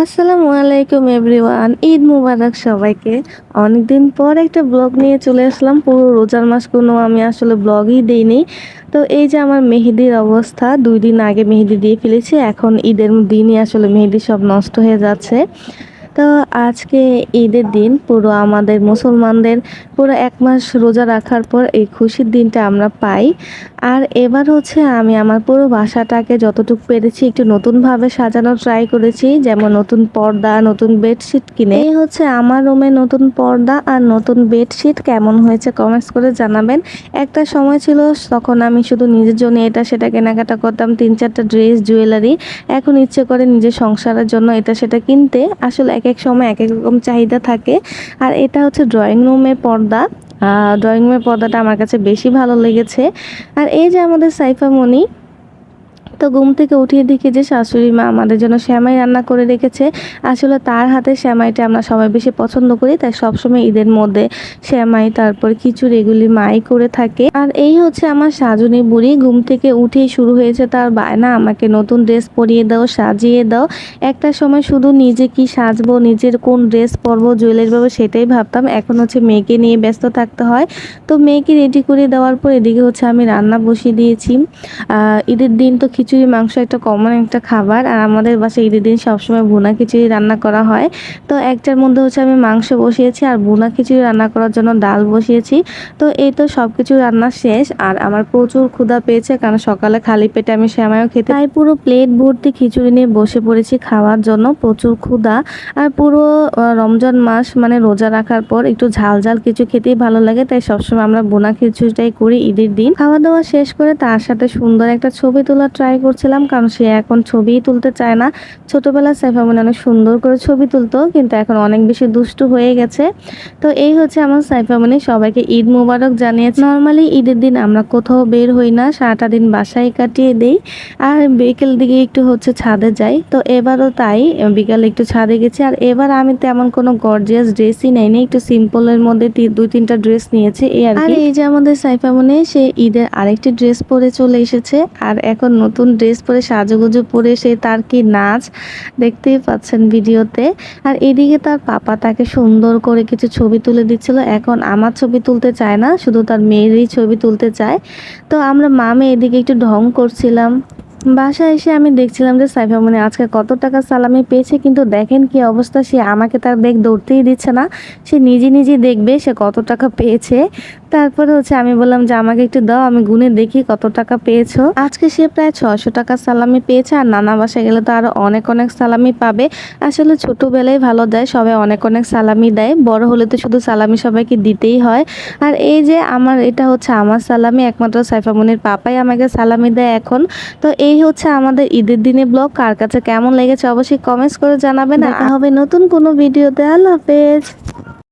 আসসালামু আলাইকুম এভরিওয়ান, ঈদ মুবারক সবাইকে। অনেকদিন পর একটা ব্লগ নিয়ে চলে আসলাম। পুরো রোজার মাস কোনো আমি আসলে ব্লগই দেইনি। তো এই যে আমার মেহেদির অবস্থা, 2 দিন আগে মেহেদি দিয়ে ফেলেছি, এখন ঈদের দিনই আসলে মেহেদি সব নষ্ট হয়ে যাচ্ছে। তো আজকে ঈদের দিন, পুরো আমাদের মুসলমানদের পুরো 1 মাস রোজা রাখার পর এই খুশির দিনটা আমরা পাই। আর এবার হচ্ছে আমি আমার পুরো বাসাটাকে যতটুকু পেরেছি একটু নতুনভাবে সাজানোর ট্রাই করেছি, যেমন নতুন পর্দা, নতুন বেডশিট কিনে। এই হচ্ছে আমার রুমে নতুন পর্দা আর নতুন বেডশিট। কেমন হয়েছে কমেন্টস করে জানাবেন। একটা সময় ছিল তখন আমি শুধু নিজের জন্য এটা সেটা কেনাকাটা করতাম, 3-4টা ড্রেস, জুয়েলারি। এখন ইচ্ছে করে নিজের সংসারের জন্য এটা সেটা কিনতে। আসলে এক এক সময় এক এক রকম চাহিদা থাকে। আর এটা হচ্ছে ড্রয়িং রুমের পর্দা। ড্রয়িং রুমের পর্দাটা আমার কাছে বেশি ভালো লেগেছে। আর এই যে আমাদের সাইফা মনি, তো ঘুম থেকে উঠিয়ে দেখি যে শাশুড়ি মা আমাদের জন্য সেমাই রান্না করে রেখেছে। আসলে তার হাতের সেমাইটা আমরা সবাই বেশি পছন্দ করি, তাই সবসময় ঈদের মধ্যে সেমাই তারপর খিচুড়ি এগুলি মাই করে থাকে। আর এই হচ্ছে আমার সাজনী বুড়ি, ঘুম থেকে উঠেই শুরু হয়েছে তার বায়না, আমাকে নতুন ড্রেস পরিয়ে দাও, সাজিয়ে দাও। একটা সময় শুধু নিজে কি সাজবো, নিজের কোন ড্রেস পরবো, জুয়েলারি পাবো সেটাই ভাবতাম। এখন হচ্ছে মেয়েকে নিয়ে ব্যস্ত থাকতে হয়। তো মেয়েকে রেডি করে দেওয়ার পর এদিকে হচ্ছে আমি রান্না বসিয়ে দিয়েছি। ঈদের দিন তো খিচুড়ি মাংস একটা কমন একটা খাবার, আর আমাদের বাসায় ঈদের দিন সবসময় ভুনা খিচুড়ি রান্না করা হয়। তো একটার মধ্যে হচ্ছে আমি মাংস বসিয়েছি আর ভুনা খিচুড়ি রান্না করার জন্য ডাল বসিয়েছি। তো এই তো সব কিছু রান্না শেষ, আর আমার প্রচুর ক্ষুধা পেয়েছে, কারণ সকালে খালি পেটে আমি সেমাইও খেতে, তাই পুরো প্লেট ভর্তি খিচুড়ি নিয়ে বসে পড়েছি খাওয়ার জন্য। প্রচুর ক্ষুধা। আর পুরো রমজান মাস মানে রোজা রাখার পর একটু ঝাল ঝাল কিছু খেতেই ভালো লাগে, তাই সবসময় আমরা ভুনা খিচুড়িটাই করি ঈদের দিন। খাওয়া দাওয়া শেষ করে তার সাথে সুন্দর একটা ছবি তোলার ট্রাই করছিলাম, কারণ সে এখন ছবিই তুলতে চায় না। ছোটবেলায় সাইফা মনে অনেক সুন্দর করে ছবি তুলতো, কিন্তু এখন অনেক বেশি দুষ্টু হয়ে গেছে। তো এই হচ্ছে আমার সাইফা মনি, সবাইকে ঈদ মুবারক জানিয়েছে। নর্মালি ঈদের দিন আমরা কোথাও বের হই না, সারাটা দিন বাসায় কাটিয়ে দেই। আর বিকেল দিকে একটু হচ্ছে ছাদে যাই। তো এবারও তাই, বিকালে একটু ছাদে গেছি। আর এবার আমি তেমন কোনো গর্জিয়াস ড্রেসই নেইনি, একটু সিম্পলের মধ্যে 2-3টা ড্রেস নিয়েছি এই আর কি। আর এই যে আমাদের সাইফা মনি, সে ঈদের আরেকটি ড্রেস পরে চলে এসেছে। আর এখন নতুন ড্রেস পরে সাজুগুজু পরে সে তার কি নাচ, দেখতেই পাচ্ছেন ভিডিওতে। আর এদিকে তার পাপা তাকে সুন্দর করে কিছু ছবি তুলে দিচ্ছিল। এখন আমার ছবি তুলতে চায় না, শুধু তার মেয়েরই ছবি তুলতে চায়। তো আমরা মামে এদিকে একটু ঢং করছিলাম। বাসায় এসে আমি দেখছিলাম যে সাইফা মনি আজকে কত টাকা সালামি পেয়েছে, কিন্তু দেখেন কি অবস্থা, সে আমাকে তার ব্যাগ ধরতেই দিচ্ছে না। সে নিজে নিজে দেখবে সে কত টাকা পেয়েছে। তারপরে হচ্ছে আমি বললাম যে আমাকে একটু দাও, আমি গুনে দেখি কত টাকা পেয়েছো। আজকে সে প্রায় 600 টাকা সালামি পেয়েছে, আর নানা বাসায় গেলে তো আরো অনেক অনেক সালামি পাবে। আসলে ছোটবেলায় ভালো দেয়, সবাই অনেক অনেক সালামি দেয়, বড় হলে তো শুধু সালামি সবাইকে দিতেই হয়। আর এই যে আমার, এটা হচ্ছে আমার সালামি, একমাত্র সাইফা মনির পাপাই আমাকে সালামি দেয় এখন। তো এই হচ্ছে আমাদের ঈদের দিনে ব্লগ। কার কাছে কেমন লেগেছে অবশ্যই কমেন্টস করে জানাবেন। দেখা হবে নতুন কোনো ভিডিওতে। আল্লাহ হাফেজ।